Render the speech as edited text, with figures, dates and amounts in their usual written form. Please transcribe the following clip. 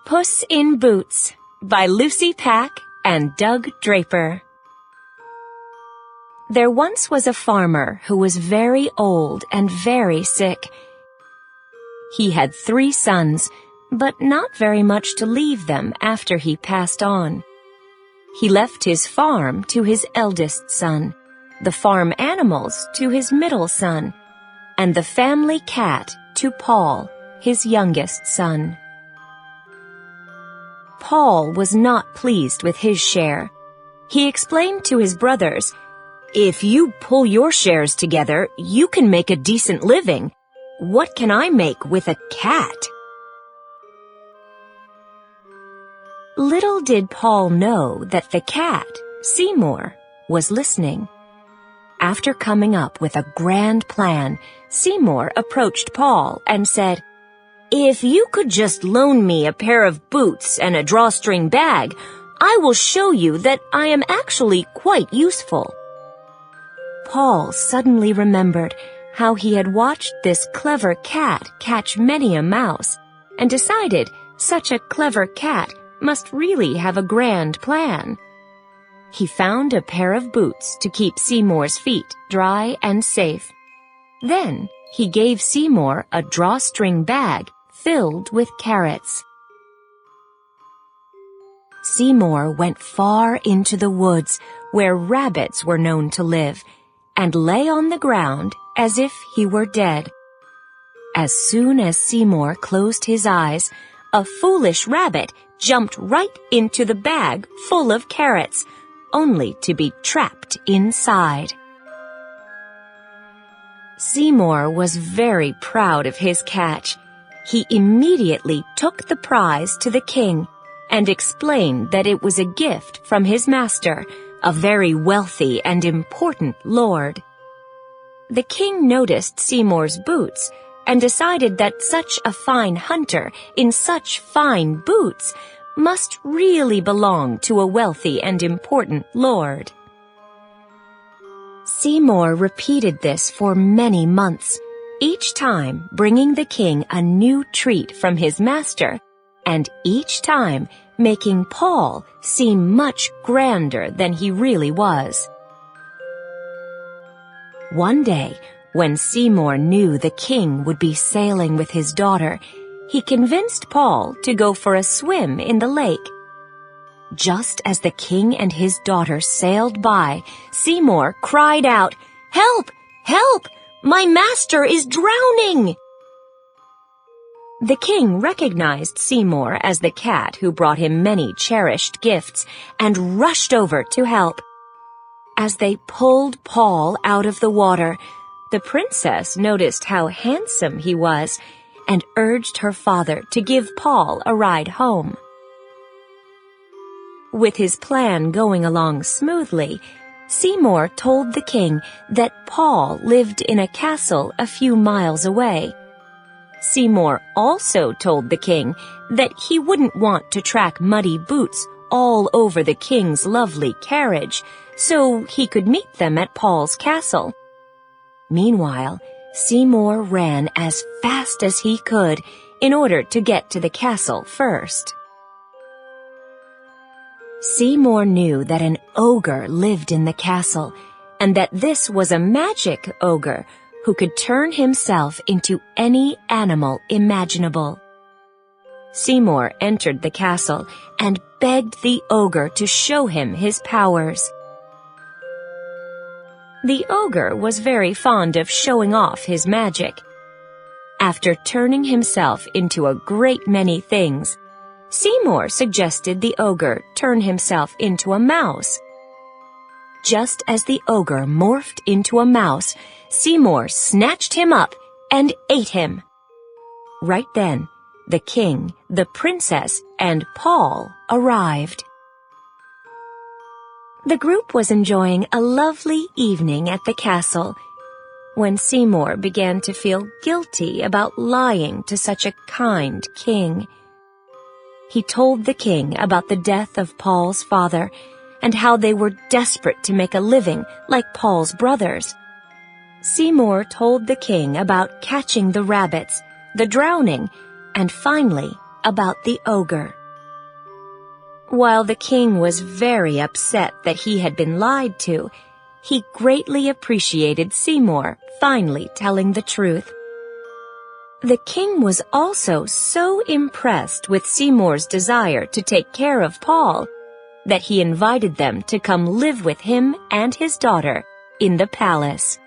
Puss in Boots by Lucy Pack and Doug Draper. There once was a farmer who was very old and very sick. He had 3 sons, but not very much to leave them after he passed on. He left his farm to his eldest son, the farm animals to his middle son, and the family cat to Paul, his youngest son. Paul was not pleased with his share. He explained to his brothers, "If you pull your shares together, you can make a decent living. What can I make with a cat?" Little did Paul know that the cat, Seymour, was listening. After coming up with a grand plan, Seymour approached Paul and said, "If you could just loan me a pair of boots and a drawstring bag, I will show you that I am actually quite useful." Paul suddenly remembered how he had watched this clever cat catch many a mouse, and decided such a clever cat must really have a grand plan. He found a pair of boots to keep Seymour's feet dry and safe. Then he gave Seymour a drawstring bag filled with carrots. Seymour went far into the woods where rabbits were known to live, and lay on the ground as if he were dead. As soon as Seymour closed his eyes, a foolish rabbit jumped right into the bag full of carrots, only to be trapped inside. Seymour was very proud of his catch. He immediately took the prize to the king and explained that it was a gift from his master, a very wealthy and important lord. The king noticed Seymour's boots and decided that such a fine hunter in such fine boots must really belong to a wealthy and important lord. Seymour repeated this for many months, each time bringing the king a new treat from his master, and each time making Paul seem much grander than he really was. One day, when Seymour knew the king would be sailing with his daughter, he convinced Paul to go for a swim in the lake. Just as the king and his daughter sailed by, Seymour cried out, "Help! Help! My master is drowning!" The king recognized Seymour as the cat who brought him many cherished gifts and rushed over to help. As they pulled Paul out of the water, the princess noticed how handsome he was and urged her father to give Paul a ride home. With his plan going along smoothly, Seymour told the king that Paul lived in a castle a few miles away. Seymour also told the king that he wouldn't want to track muddy boots all over the king's lovely carriage, so he could meet them at Paul's castle. Meanwhile, Seymour ran as fast as he could in order to get to the castle first. Seymour knew that an ogre lived in the castle, and that this was a magic ogre who could turn himself into any animal imaginable. Seymour entered the castle and begged the ogre to show him his powers. The ogre was very fond of showing off his magic. After turning himself into a great many things, Seymour suggested the ogre turn himself into a mouse. Just as the ogre morphed into a mouse, Seymour snatched him up and ate him. Right then, the king, the princess, and Paul arrived. The group was enjoying a lovely evening at the castle when Seymour began to feel guilty about lying to such a kind king. He told the king about the death of Paul's father and how they were desperate to make a living like Paul's brothers. Seymour told the king about catching the rabbits, the drowning, and finally about the ogre. While the king was very upset that he had been lied to, he greatly appreciated Seymour finally telling the truth. The king was also so impressed with Seymour's desire to take care of Paul that he invited them to come live with him and his daughter in the palace.